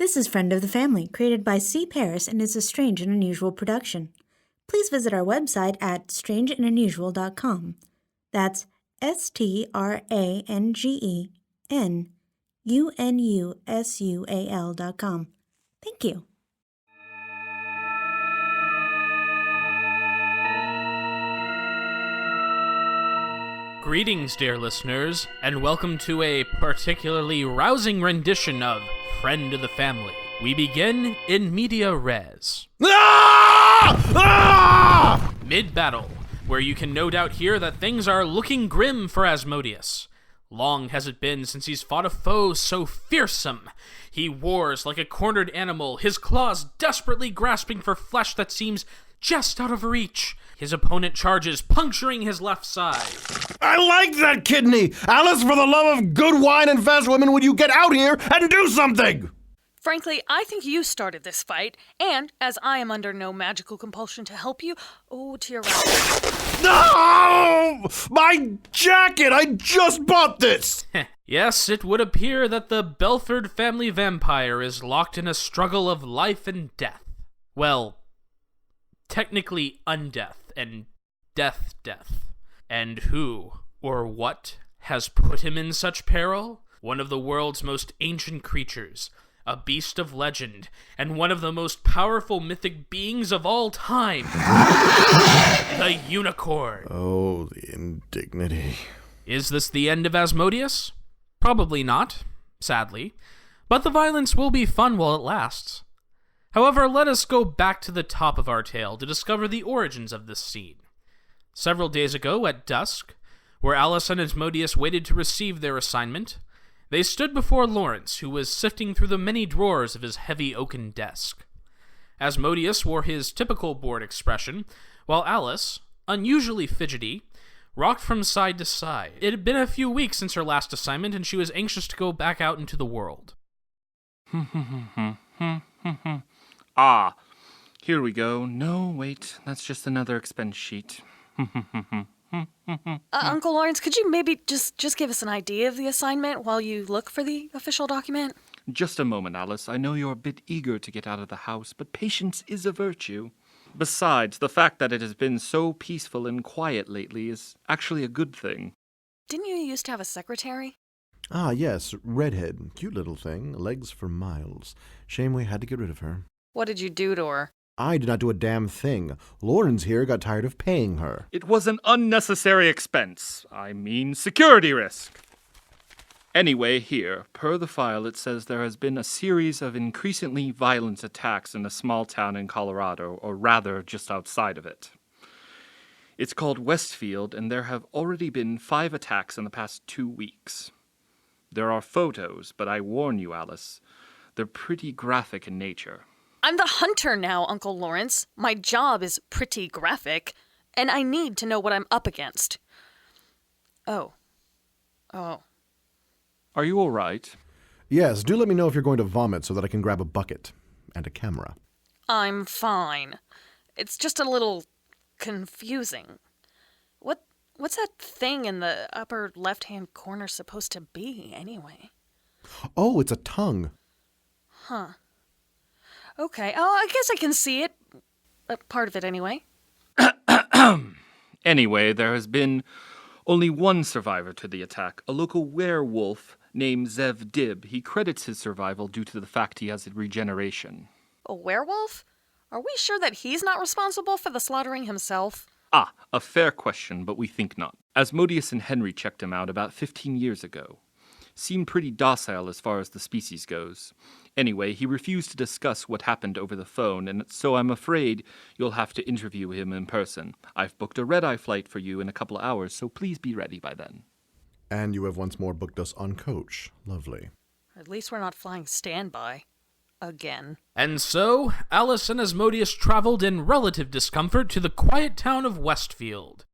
This is Friend of the Family, created by C. Paris and is a strange and unusual production. Please visit our website at strangeandunusual.com. That's STRANGENUNUSUAL.com. Thank you. Greetings, dear listeners, and welcome to a particularly rousing rendition of Friend of the Family. We begin in media res. Mid-battle, where you can no doubt hear that things are looking grim for Asmodeus. Long has it been since he's fought a foe so fearsome. He wars like a cornered animal, his claws desperately grasping for flesh that seems just out of reach. His opponent charges, puncturing his left side. I like that kidney! Alice, for the love of good wine and fast women, would you get out here and do something? Frankly, I think you started this fight, and as I am under no magical compulsion to help you, to your right. No! My jacket! I just bought this! Yes, it would appear that the Belford family vampire is locked in a struggle of life and death. Well, technically undeath and death. And who or what has put him in such peril? One of the world's most ancient creatures, a beast of legend, and one of the most powerful mythic beings of all time. The unicorn. Oh, the indignity. Is this the end of Asmodeus? Probably not, sadly. But the violence will be fun while it lasts. However, let us go back to the top of our tale to discover the origins of this scene. Several days ago, at dusk, where Alice and Asmodeus waited to receive their assignment, they stood before Lawrence, who was sifting through the many drawers of his heavy oaken desk. Asmodeus wore his typical bored expression, while Alice, unusually fidgety, rocked from side to side. It had been a few weeks since her last assignment, and she was anxious to go back out into the world. Ah, here we go. No, wait, that's just another expense sheet. Uncle Lawrence, could you maybe just give us an idea of the assignment while you look for the official document? Just a moment, Alice. I know you're a bit eager to get out of the house, but patience is a virtue. Besides, the fact that it has been so peaceful and quiet lately is actually a good thing. Didn't you used to have a secretary? Ah, yes, redhead. Cute little thing. Legs for miles. Shame we had to get rid of her. What did you do to her? I did not do a damn thing. Lawrence here got tired of paying her. It was an unnecessary expense. I mean, security risk. Anyway, here, per the file, it says there has been a series of increasingly violent attacks in a small town in Colorado, or rather, just outside of it. It's called Westfield, and there have already been 5 attacks in the past 2 weeks. There are photos, but I warn you, Alice, they're pretty graphic in nature. I'm the hunter now, Uncle Lawrence. My job is pretty graphic, and I need to know what I'm up against. Oh. Are you all right? Yes, do let me know if you're going to vomit so that I can grab a bucket and a camera. I'm fine. It's just a little confusing. What's that thing in the upper left-hand corner supposed to be, anyway? Oh, it's a tongue. Huh. Okay, I guess I can see it. Part of it, anyway. Anyway, there has been only one survivor to the attack, a local werewolf named Zev Dib. He credits his survival due to the fact he has regeneration. A werewolf? Are we sure that he's not responsible for the slaughtering himself? Ah, a fair question, but we think not. Asmodeus and Henry checked him out about 15 years ago. Seemed pretty docile as far as the species goes. Anyway, he refused to discuss what happened over the phone, and so I'm afraid you'll have to interview him in person. I've booked a red-eye flight for you in a couple of hours, so please be ready by then. And you have once more booked us on coach. Lovely. At least we're not flying standby. Again. And so, Alice and Asmodeus traveled in relative discomfort to the quiet town of Westfield.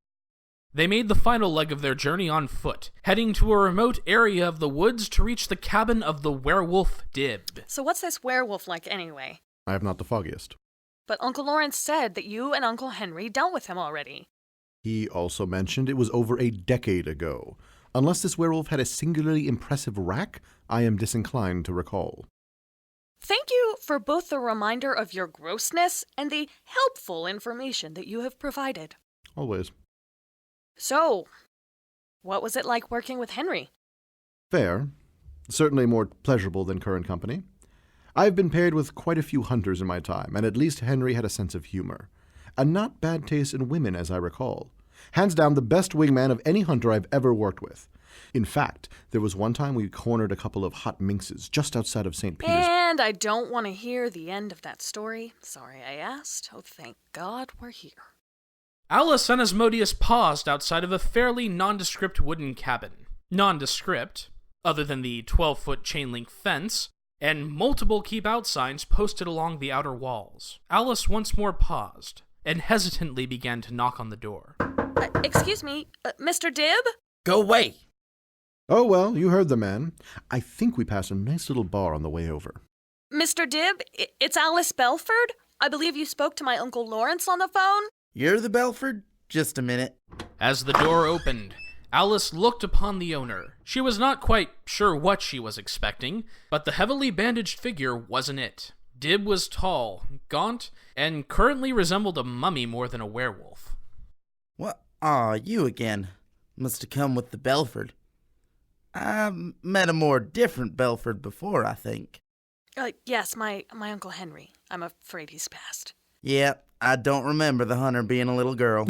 They made the final leg of their journey on foot, heading to a remote area of the woods to reach the cabin of the werewolf Dib. So what's this werewolf like anyway? I have not the foggiest. But Uncle Lawrence said that you and Uncle Henry dealt with him already. He also mentioned it was over a decade ago. Unless this werewolf had a singularly impressive rack, I am disinclined to recall. Thank you for both the reminder of your grossness and the helpful information that you have provided. Always. So, what was it like working with Henry? Fair. Certainly more pleasurable than current company. I've been paired with quite a few hunters in my time, and at least Henry had a sense of humor. A not bad taste in women, as I recall. Hands down the best wingman of any hunter I've ever worked with. In fact, there was one time we cornered a couple of hot minxes just outside of St. Peter's. And I don't want to hear the end of that story. Sorry I asked. Oh, thank God we're here. Alice and Asmodeus paused outside of a fairly nondescript wooden cabin. Nondescript, other than the 12-foot chain-link fence, and multiple keep-out signs posted along the outer walls. Alice once more paused, and hesitantly began to knock on the door. Excuse me, Mr. Dibb? Go away! Oh, well, you heard the man. I think we passed a nice little bar on the way over. Mr. Dibb, it's Alice Belford? I believe you spoke to my Uncle Lawrence on the phone? You're the Belford? Just a minute. As the door opened, Alice looked upon the owner. She was not quite sure what she was expecting, but the heavily bandaged figure wasn't it. Dibb was tall, gaunt, and currently resembled a mummy more than a werewolf. What? Aw, you again. Must have come with the Belford. I met a more different Belford before, I think. Yes, my Uncle Henry. I'm afraid he's passed. Yeah, I don't remember the hunter being a little girl.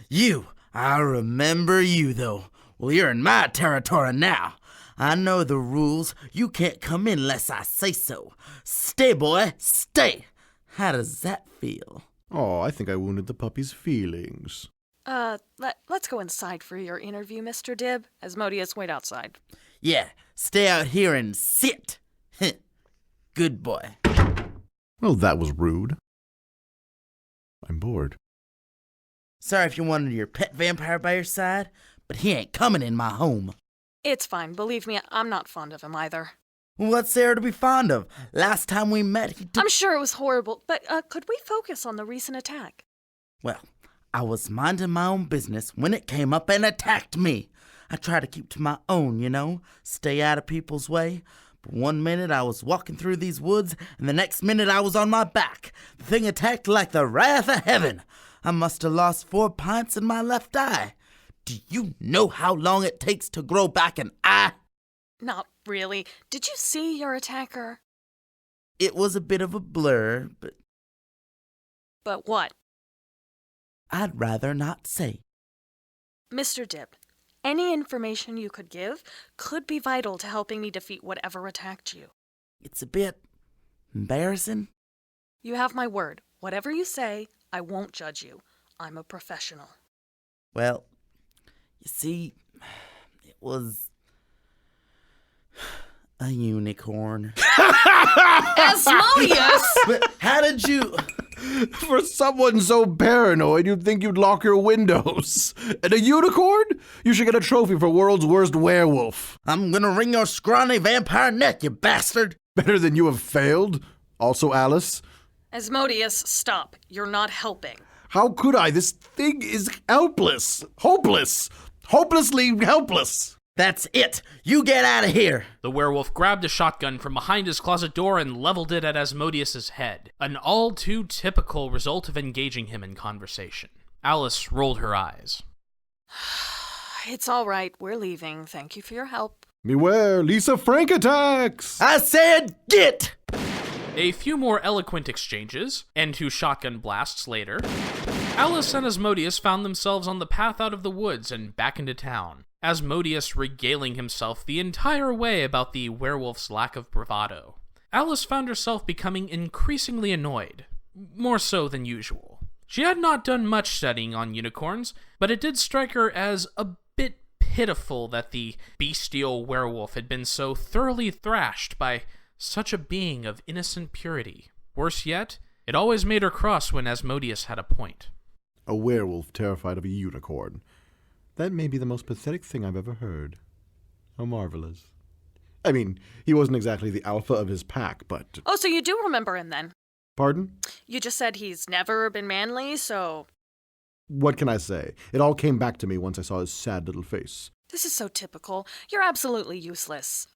You! I remember you, though. Well, you're in my territory now. I know the rules. You can't come in unless I say so. Stay, boy, stay! How does that feel? Oh, I think I wounded the puppy's feelings. Let's go inside for your interview, Mr. Dibb. Asmodeus, wait outside. Yeah, stay out here and sit. Good boy. Well, that was rude. I'm bored. Sorry if you wanted your pet vampire by your side, but he ain't coming in my home. It's fine. Believe me, I'm not fond of him either. What's there to be fond of? Last time we met, he took... I'm sure it was horrible, but could we focus on the recent attack? Well, I was minding my own business when it came up and attacked me. I try to keep to my own, you know, stay out of people's way. But one minute I was walking through these woods, and the next minute I was on my back. The thing attacked like the wrath of heaven. I must have lost 4 pints in my left eye. Do you know how long it takes to grow back an eye? Not really. Did you see your attacker? It was a bit of a blur, but But what? I'd rather not say. Mr. Dibb, any information you could give could be vital to helping me defeat whatever attacked you. It's a bit embarrassing. You have my word. Whatever you say, I won't judge you. I'm a professional. Well, you see, it was a unicorn. Asmodeus! But how did you... For someone so paranoid, you'd think you'd lock your windows. And a unicorn? You should get a trophy for world's worst werewolf. I'm gonna wring your scrawny vampire neck, you bastard! Better than you have failed. Also, Alice. Asmodeus, stop. You're not helping. How could I? This thing is helpless. Hopeless. Hopelessly helpless. That's it! You get out of here! The werewolf grabbed a shotgun from behind his closet door and leveled it at Asmodeus' head, an all too typical result of engaging him in conversation. Alice rolled her eyes. It's all right. We're leaving. Thank you for your help. Beware, Lisa Frank attacks! I said get! A few more eloquent exchanges, and 2 shotgun blasts later, Alice and Asmodeus found themselves on the path out of the woods and back into town. Asmodeus regaling himself the entire way about the werewolf's lack of bravado. Alice found herself becoming increasingly annoyed, more so than usual. She had not done much studying on unicorns, but it did strike her as a bit pitiful that the bestial werewolf had been so thoroughly thrashed by such a being of innocent purity. Worse yet, it always made her cross when Asmodeus had a point. A werewolf terrified of a unicorn. That may be the most pathetic thing I've ever heard. How marvelous. I mean, he wasn't exactly the alpha of his pack, but... Oh, so you do remember him then? Pardon? You just said he's never been manly, so... What can I say? It all came back to me once I saw his sad little face. This is so typical. You're absolutely useless.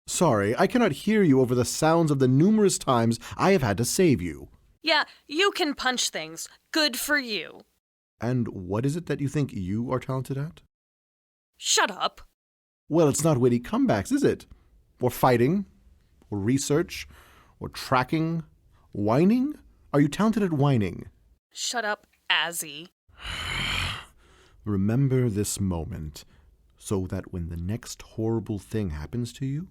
Sorry, I cannot hear you over the sounds of the numerous times I have had to save you. Yeah, you can punch things. Good for you. And what is it that you think you are talented at? Shut up. Well, it's not witty comebacks, is it? Or fighting? Or research? Or tracking? Whining? Are you talented at whining? Shut up, Azzy. Remember this moment, so that when the next horrible thing happens to you,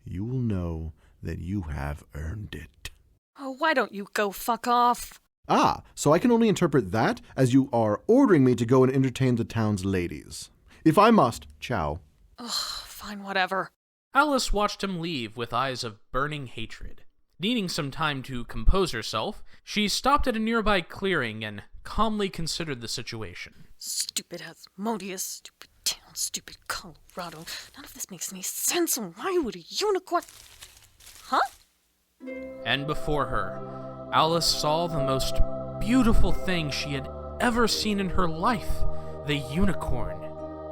you will know that you have earned it. Oh, why don't you go fuck off? Ah, so I can only interpret that as you are ordering me to go and entertain the town's ladies. If I must, ciao. Ugh, fine, whatever. Alice watched him leave with eyes of burning hatred. Needing some time to compose herself, she stopped at a nearby clearing and calmly considered the situation. Stupid Asmodeus, stupid town, stupid Colorado. None of this makes any sense. Why would a unicorn... Huh? And before her, Alice saw the most beautiful thing she had ever seen in her life, the unicorn.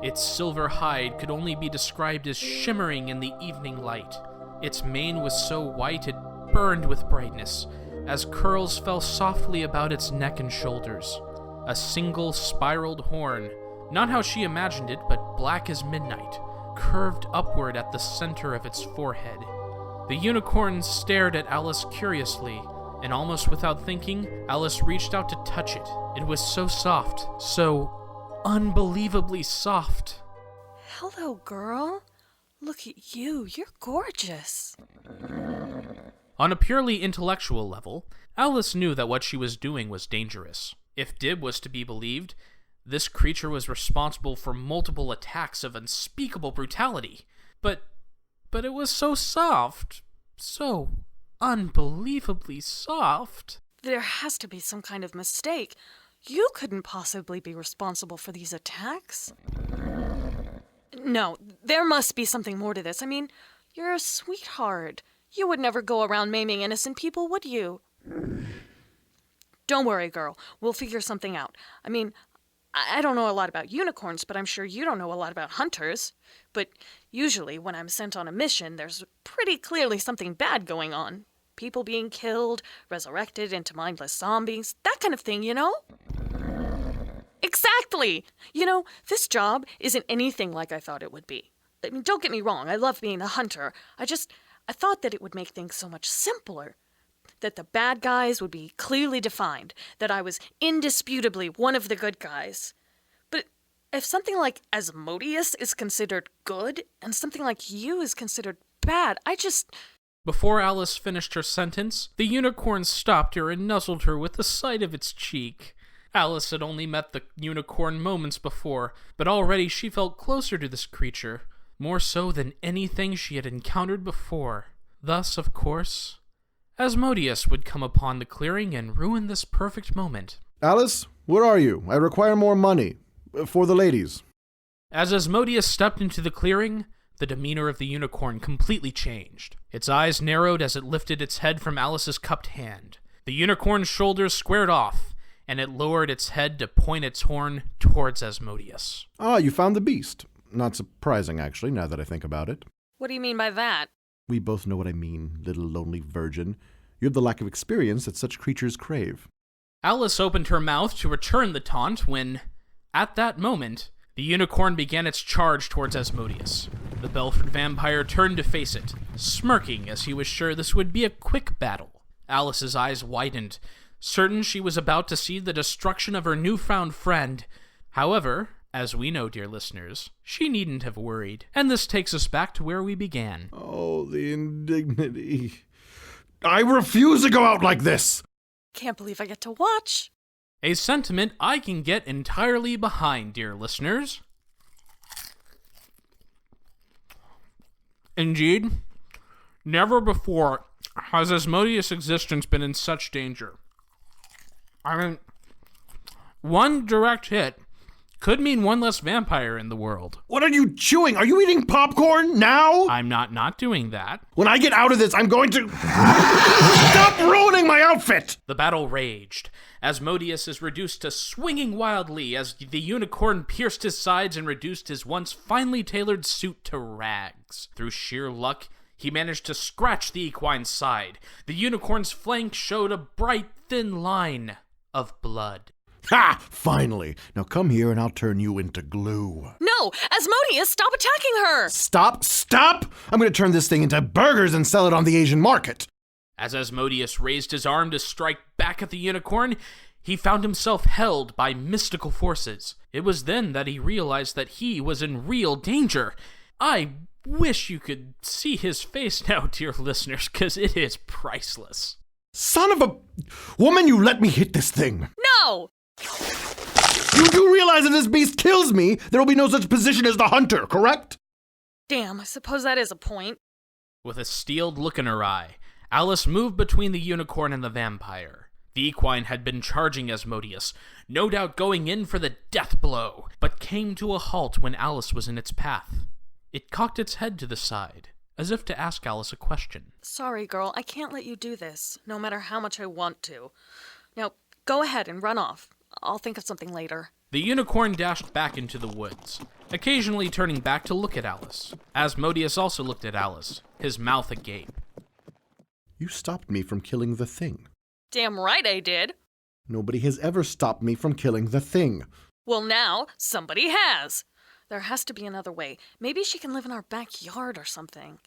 Its silver hide could only be described as shimmering in the evening light. Its mane was so white it burned with brightness, as curls fell softly about its neck and shoulders. A single spiraled horn, not how she imagined it, but black as midnight, curved upward at the center of its forehead. The unicorn stared at Alice curiously, and almost without thinking, Alice reached out to touch it. It was so soft, so unbelievably soft. Hello, girl. Look at you. You're gorgeous. On a purely intellectual level, Alice knew that what she was doing was dangerous. If Dib was to be believed, this creature was responsible for multiple attacks of unspeakable brutality. But it was so soft. So unbelievably soft. There has to be some kind of mistake. You couldn't possibly be responsible for these attacks. No, there must be something more to this. I mean, you're a sweetheart. You would never go around maiming innocent people, would you? Don't worry, girl. We'll figure something out. I mean, I don't know a lot about unicorns, but I'm sure you don't know a lot about hunters. But usually when I'm sent on a mission, there's pretty clearly something bad going on. People being killed, resurrected into mindless zombies, that kind of thing, you know? Exactly! You know, this job isn't anything like I thought it would be. I mean, don't get me wrong, I love being a hunter. I thought that it would make things so much simpler. That the bad guys would be clearly defined. That I was indisputably one of the good guys. But if something like Asmodeus is considered good, and something like you is considered bad, Before Alice finished her sentence, the unicorn stopped her and nuzzled her with the side of its cheek. Alice had only met the unicorn moments before, but already she felt closer to this creature, more so than anything she had encountered before. Thus, of course, Asmodeus would come upon the clearing and ruin this perfect moment. Alice, where are you? I require more money. For the ladies. As Asmodeus stepped into the clearing, the demeanor of the unicorn completely changed. Its eyes narrowed as it lifted its head from Alice's cupped hand. The unicorn's shoulders squared off, and it lowered its head to point its horn towards Asmodeus. Ah, you found the beast. Not surprising, actually, now that I think about it. what do you mean by that? We both know what I mean, little lonely virgin. You have the lack of experience that such creatures crave. Alice opened her mouth to return the taunt when, at that moment, the unicorn began its charge towards Asmodeus. The Belford vampire turned to face it, smirking as he was sure this would be a quick battle. Alice's eyes widened, certain she was about to see the destruction of her newfound friend. However, as we know, dear listeners, she needn't have worried. And this takes us back to where we began. Oh, the indignity. I refuse to go out like this! Can't believe I get to watch. A sentiment I can get entirely behind, dear listeners. Indeed, never before has Asmodeus' existence been in such danger. I mean, one direct hit could mean one less vampire in the world. What are you chewing? Are you eating popcorn now? I'm not doing that. When I get out of this, I'm going to... Stop ruining my outfit! The battle raged. Asmodeus is reduced to swinging wildly as the unicorn pierced his sides and reduced his once finely tailored suit to rags. Through sheer luck, He managed to scratch the equine's side. The unicorn's flank showed a bright, thin line of blood. Ha! Finally! Now come here and I'll turn you into glue. No! Asmodeus, stop attacking her! Stop! I'm gonna turn this thing into burgers and sell it on the Asian market. As Asmodeus raised his arm to strike back at the unicorn, he found himself held by mystical forces. It was then that he realized that he was in real danger. I wish you could see his face now, dear listeners, because it is priceless. Son of a... Woman, you let me hit this thing! No! You do realize if this beast kills me, there will be no such position as the hunter, correct? Damn, I suppose that is a point. With a steeled look in her eye, Alice moved between the unicorn and the vampire. The equine had been charging Asmodeus, no doubt going in for the death blow, but came to a halt when Alice was in its path. It cocked its head to the side, as if to ask Alice a question. Sorry, girl, I can't let you do this, no matter how much I want to. Now, go ahead and run off. I'll think of something later. The unicorn dashed back into the woods, occasionally turning back to look at Alice. Asmodeus also looked at Alice, his mouth agape. You stopped me from killing the thing. Damn right I did. Nobody has ever stopped me from killing the thing. Well, now, somebody has. There has to be another way. Maybe she can live in our backyard or something.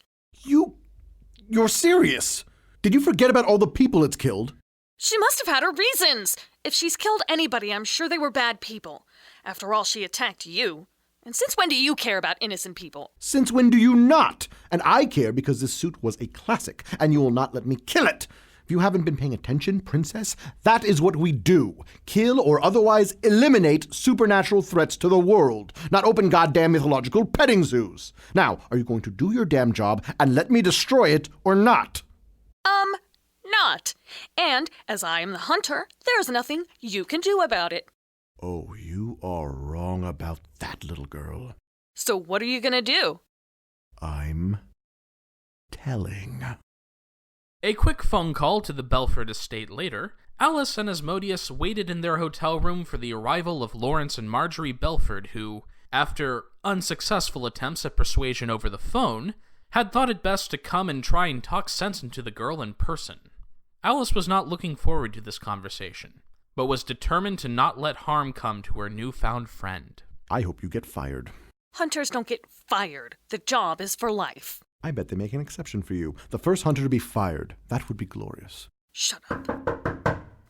You're serious? Did you forget about all the people it's killed? She must have had her reasons. If she's killed anybody, I'm sure they were bad people. After all, she attacked you. And since when do you care about innocent people? Since when do you not? And I care because this suit was a classic, and you will not let me kill it. If you haven't been paying attention, princess, that is what we do. Kill or otherwise eliminate supernatural threats to the world, not open goddamn mythological petting zoos. Now, are you going to do your damn job and let me destroy it or not? Not. And, as I am the hunter, there's nothing you can do about it. Oh, you are wrong about that, little girl. So what are you gonna do? I'm telling. A quick phone call to the Belford estate later, Alice and Asmodeus waited in their hotel room for the arrival of Lawrence and Marjorie Belford, who, after unsuccessful attempts at persuasion over the phone, had thought it best to come and try and talk sense into the girl in person. Alice was not looking forward to this conversation, but was determined to not let harm come to her newfound friend. I hope you get fired. Hunters don't get fired. The job is for life. I bet they make an exception for you. The first hunter to be fired. That would be glorious. Shut up.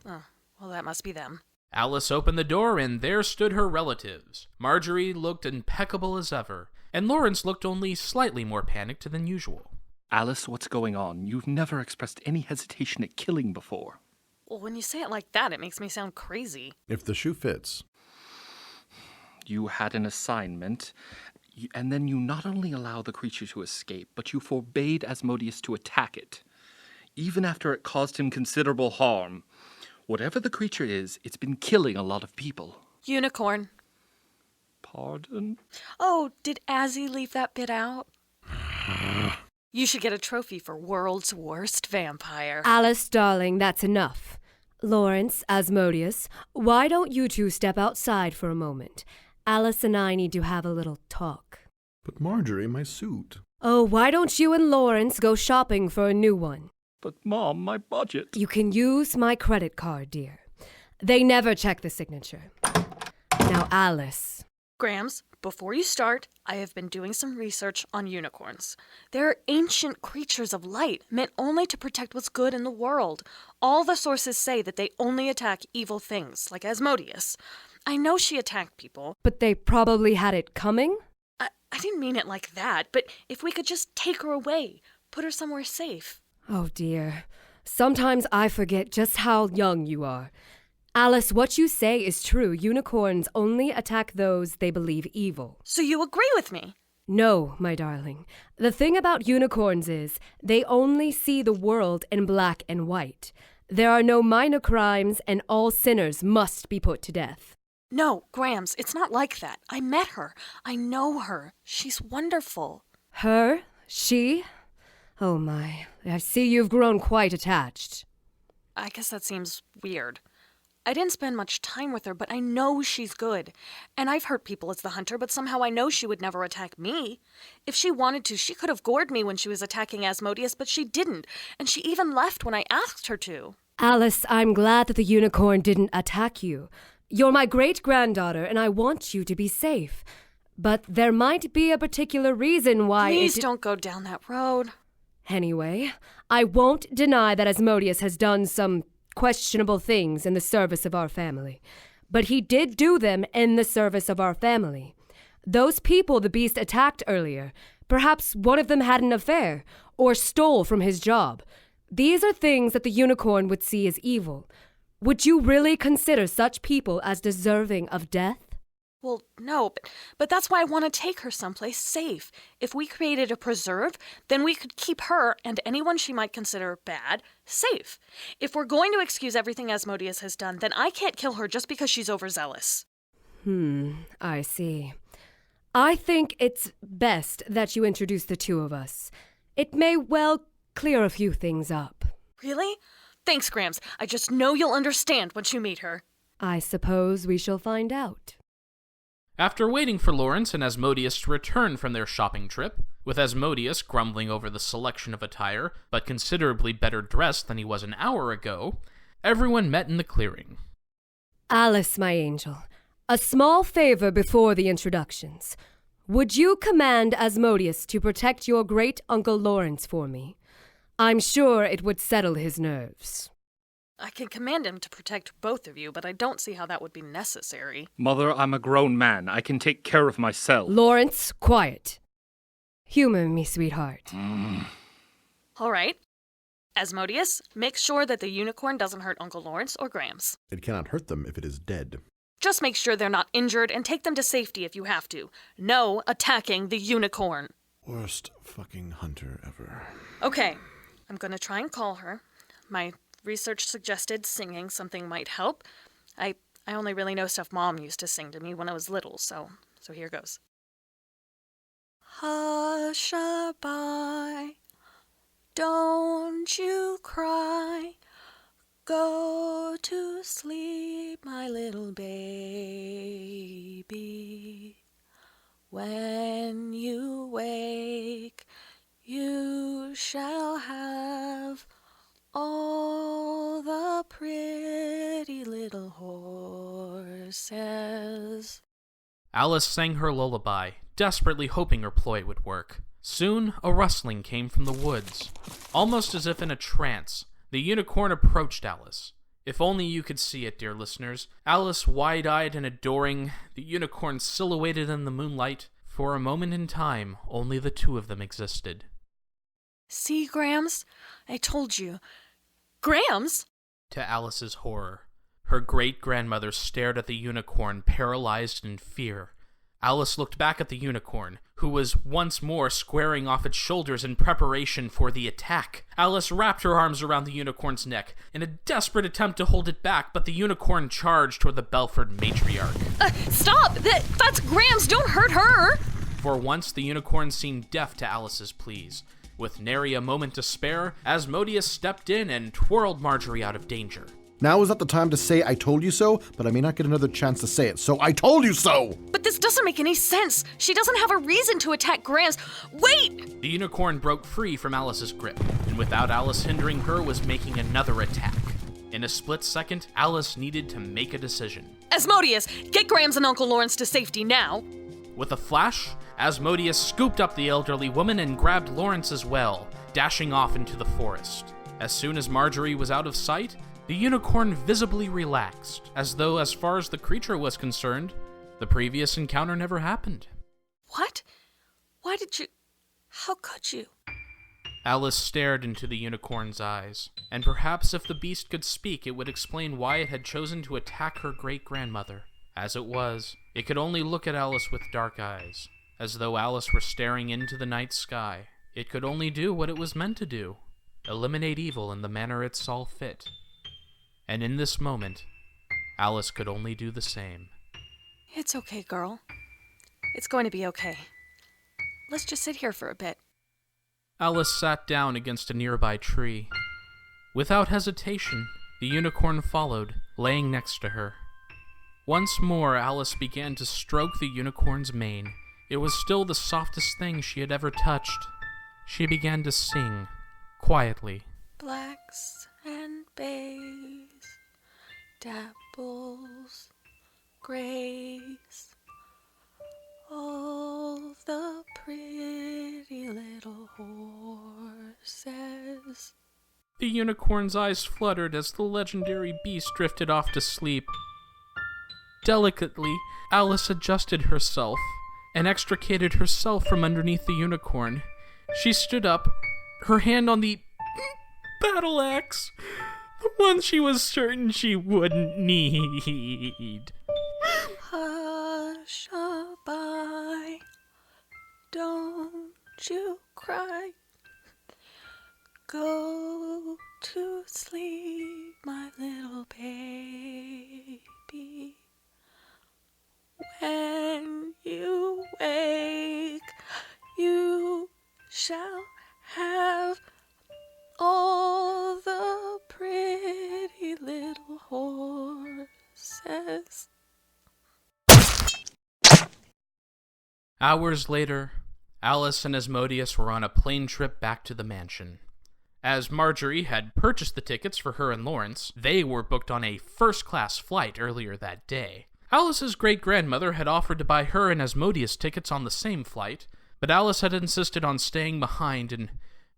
Oh, well, that must be them. Alice opened the door, and there stood her relatives. Marjorie looked impeccable as ever, and Lawrence looked only slightly more panicked than usual. Alice, what's going on? You've never expressed any hesitation at killing before. Well, when you say it like that, it makes me sound crazy. If the shoe fits. You had an assignment, and then you not only allowed the creature to escape, but you forbade Asmodeus to attack it, even after it caused him considerable harm. Whatever the creature is, it's been killing a lot of people. Unicorn. Pardon? Oh, did Azzy leave that bit out? You should get a trophy for world's worst vampire. Alice, darling, that's enough. Lawrence, Asmodeus, why don't you two step outside for a moment? Alice and I need to have a little talk. But Marjorie, my suit. Oh, why don't you and Lawrence go shopping for a new one? But, Mom, my budget. You can use my credit card, dear. They never check the signature. Now, Alice. Grams, before you start, I have been doing some research on unicorns. They're ancient creatures of light, meant only to protect what's good in the world. All the sources say that they only attack evil things, like Asmodeus. I know she attacked people. But they probably had it coming? I didn't mean it like that, but if we could just take her away, put her somewhere safe. Oh, dear. Sometimes I forget just how young you are. Alice, what you say is true. Unicorns only attack those they believe evil. So you agree with me? No, my darling. The thing about unicorns is they only see the world in black and white. There are no minor crimes, and all sinners must be put to death. No, Grams, it's not like that. I met her. I know her. She's wonderful. Her? She? Oh my, I see you've grown quite attached. I guess that seems weird. I didn't spend much time with her, but I know she's good. And I've hurt people as the hunter, but somehow I know she would never attack me. If she wanted to, she could have gored me when she was attacking Asmodeus, but she didn't. And she even left when I asked her to. Alice, I'm glad that the unicorn didn't attack you. You're my great-granddaughter, and I want you to be safe. But there might be a particular reason why Please don't go down that road. Anyway, I won't deny that Asmodeus has done some questionable things in the service of our family. But he did do them in the service of our family. Those people the beast attacked earlier, perhaps one of them had an affair, or stole from his job. These are things that the unicorn would see as evil. Would you really consider such people as deserving of death? Well, no, but that's why I want to take her someplace safe. If we created a preserve, then we could keep her and anyone she might consider bad safe. If we're going to excuse everything Asmodeus has done, then I can't kill her just because she's overzealous. I see. I think it's best that you introduce the two of us. It may well clear a few things up. Really? Thanks, Grams. I just know you'll understand once you meet her. I suppose we shall find out. After waiting for Lawrence and Asmodeus to return from their shopping trip, with Asmodeus grumbling over the selection of attire, but considerably better dressed than he was an hour ago, everyone met in the clearing. Alice, my angel, a small favor before the introductions. Would you command Asmodeus to protect your great-uncle Lawrence for me? I'm sure it would settle his nerves. I can command him to protect both of you, but I don't see how that would be necessary. Mother, I'm a grown man. I can take care of myself. Lawrence, quiet. Humor me, sweetheart. All right. Asmodeus, make sure that the unicorn doesn't hurt Uncle Lawrence or Grams. It cannot hurt them if it is dead. Just make sure they're not injured and take them to safety if you have to. No attacking the unicorn. Worst fucking hunter ever. Okay, I'm gonna try and call her. My research suggested singing something might help. I only really know stuff Mom used to sing to me when I was little, so here goes. Hush-a-bye, don't you cry. Go to sleep, my little baby. When you wake, you shall have all the pretty little horses. Alice sang her lullaby, desperately hoping her ploy would work. Soon, a rustling came from the woods. Almost as if in a trance, the unicorn approached Alice. If only you could see it, dear listeners. Alice, wide-eyed and adoring, the unicorn silhouetted in the moonlight. For a moment in time, only the two of them existed. See, Grams? I told you. Grams? To Alice's horror, her great-grandmother stared at the unicorn, paralyzed in fear. Alice looked back at the unicorn, who was once more squaring off its shoulders in preparation for the attack. Alice wrapped her arms around the unicorn's neck in a desperate attempt to hold it back, but the unicorn charged toward the Belford matriarch. Stop! That's Grams! Don't hurt her! For once, the unicorn seemed deaf to Alice's pleas. With nary a moment to spare, Asmodeus stepped in and twirled Marjorie out of danger. Now is not the time to say I told you so, but I may not get another chance to say it, so I told you so! But this doesn't make any sense. She doesn't have a reason to attack Grams. Wait! The unicorn broke free from Alice's grip, and without Alice hindering her, was making another attack. In a split second, Alice needed to make a decision. Asmodeus, get Grams and Uncle Lawrence to safety now. With a flash, Asmodeus scooped up the elderly woman and grabbed Lawrence as well, dashing off into the forest. As soon as Marjorie was out of sight, the unicorn visibly relaxed, as though, as far as the creature was concerned, the previous encounter never happened. What? Why did you... How could you? Alice stared into the unicorn's eyes, and perhaps if the beast could speak, it would explain why it had chosen to attack her great-grandmother. As it was, it could only look at Alice with dark eyes, as though Alice were staring into the night sky. It could only do what it was meant to do, eliminate evil in the manner it saw fit. And in this moment, Alice could only do the same. It's okay, girl. It's going to be okay. Let's just sit here for a bit. Alice sat down against a nearby tree. Without hesitation, the unicorn followed, laying next to her. Once more, Alice began to stroke the unicorn's mane. It was still the softest thing she had ever touched. She began to sing, quietly. Blacks and bays, dapples, grays, all the pretty little horses. The unicorn's eyes fluttered as the legendary beast drifted off to sleep. Delicately, Alice adjusted herself and extricated herself from underneath the unicorn. She stood up, her hand on the battle axe, the one she was certain she wouldn't need. Hush-a-bye, don't you cry. Go to sleep, my little baby. When you wake, you shall have all the pretty little horses. Hours later, Alice and Asmodeus were on a plane trip back to the mansion. As Marjorie had purchased the tickets for her and Lawrence, they were booked on a first-class flight earlier that day. Alice's great-grandmother had offered to buy her and Asmodeus tickets on the same flight, but Alice had insisted on staying behind and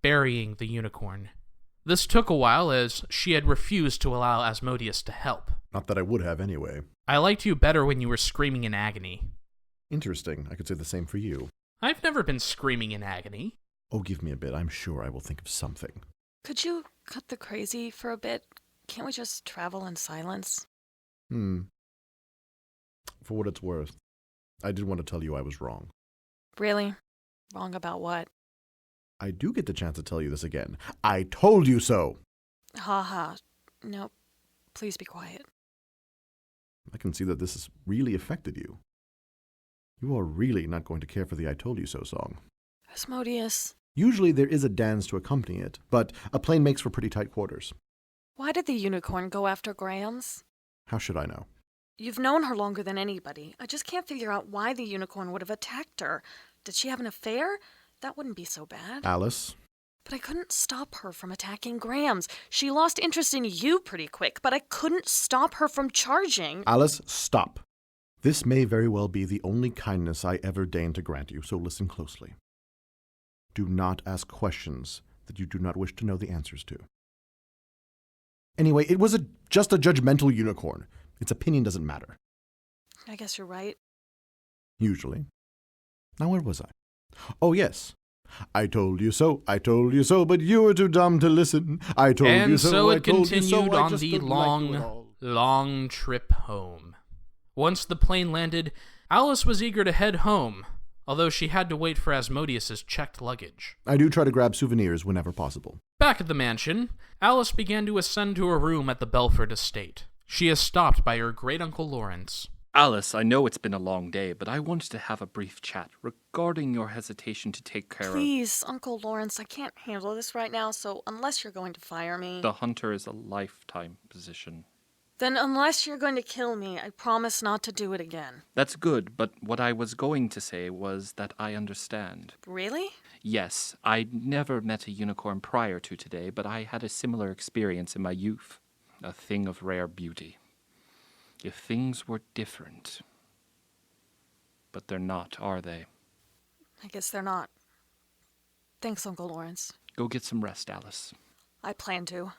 burying the unicorn. This took a while, as she had refused to allow Asmodeus to help. Not that I would have anyway. I liked you better when you were screaming in agony. Interesting. I could say the same for you. I've never been screaming in agony. Oh, give me a bit. I'm sure I will think of something. Could you cut the crazy for a bit? Can't we just travel in silence? For what it's worth, I did want to tell you I was wrong. Really? Wrong about what? I do get the chance to tell you this again. I told you so! Ha. No, please be quiet. I can see that this has really affected you. You are really not going to care for the I Told You So song. Asmodeus. Usually there is a dance to accompany it, but a plane makes for pretty tight quarters. Why did the unicorn go after Grams? How should I know? You've known her longer than anybody. I just can't figure out why the unicorn would have attacked her. Did she have an affair? That wouldn't be so bad. Alice? But I couldn't stop her from attacking Grams. She lost interest in you pretty quick, but I couldn't stop her from charging. Alice, stop. This may very well be the only kindness I ever deign to grant you, so listen closely. Do not ask questions that you do not wish to know the answers to. Anyway, it was just a judgmental unicorn. Its opinion doesn't matter. I guess you're right. Usually. Now where was I? Oh, yes. I told you so, but you were too dumb to listen. I told you so, And so I it told you so, continued I on just the didn't like you at all. long trip home. Once the plane landed, Alice was eager to head home, although she had to wait for Asmodeus's checked luggage. I do try to grab souvenirs whenever possible. Back at the mansion, Alice began to ascend to her room at the Belford estate. She is stopped by her great-uncle Lawrence. Alice, I know it's been a long day, but I wanted to have a brief chat regarding your hesitation to take care Please, Uncle Lawrence, I can't handle this right now, so unless you're going to fire me... of. The hunter is a lifetime position. Then unless you're going to kill me, I promise not to do it again. That's good, but what I was going to say was that I understand. Really? Yes, I'd never met a unicorn prior to today, but I had a similar experience in my youth. A thing of rare beauty. If things were different. But they're not, are they? I guess they're not. Thanks, Uncle Lawrence. Go get some rest, Alice. I plan to.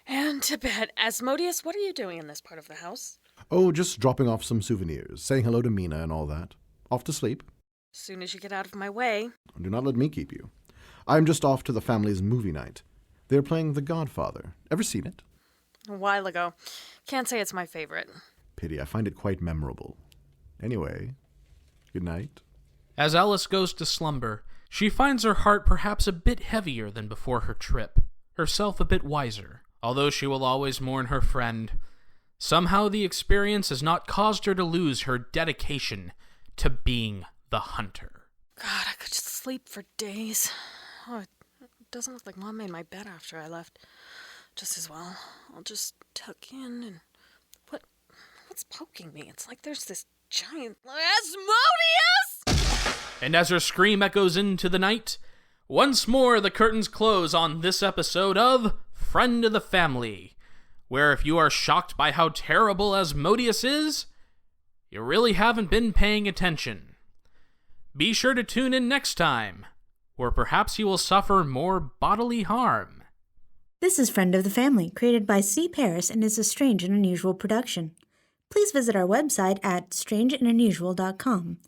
And to bed. Asmodeus, what are you doing in this part of the house? Oh, just dropping off some souvenirs, saying hello to Mina and all that. Off to sleep. Soon as you get out of my way. Do not let me keep you. I'm just off to the family's movie night. They're playing The Godfather. Ever seen it? A while ago. Can't say it's my favorite. Pity, I find it quite memorable. Anyway, good night. As Alice goes to slumber, she finds her heart perhaps a bit heavier than before her trip, herself a bit wiser. Although she will always mourn her friend, somehow the experience has not caused her to lose her dedication to being the hunter. God, I could just sleep for days. Oh, it doesn't look like Mom made my bed after I left. Just as well. I'll just tuck in and it's poking me. It's like there's this giant Asmodeus! And as her scream echoes into the night, once more the curtains close on this episode of Friend of the Family, where if you are shocked by how terrible Asmodeus is, you really haven't been paying attention. Be sure to tune in next time, or perhaps he will suffer more bodily harm. This is Friend of the Family, created by C. Paris and is a strange and unusual production. Please visit our website at strangeandunusual.com.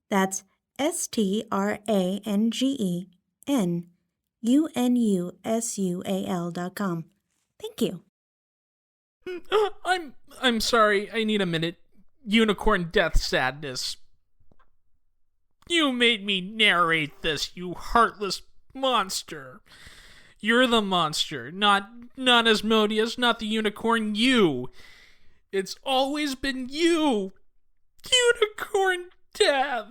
That's STRANGENUNUSUAL.com. Thank you. I'm sorry, I need a minute. Unicorn death sadness. You made me narrate this, you heartless monster. You're the monster, not Asmodeus, not the unicorn, you. It's always been you. Unicorn death.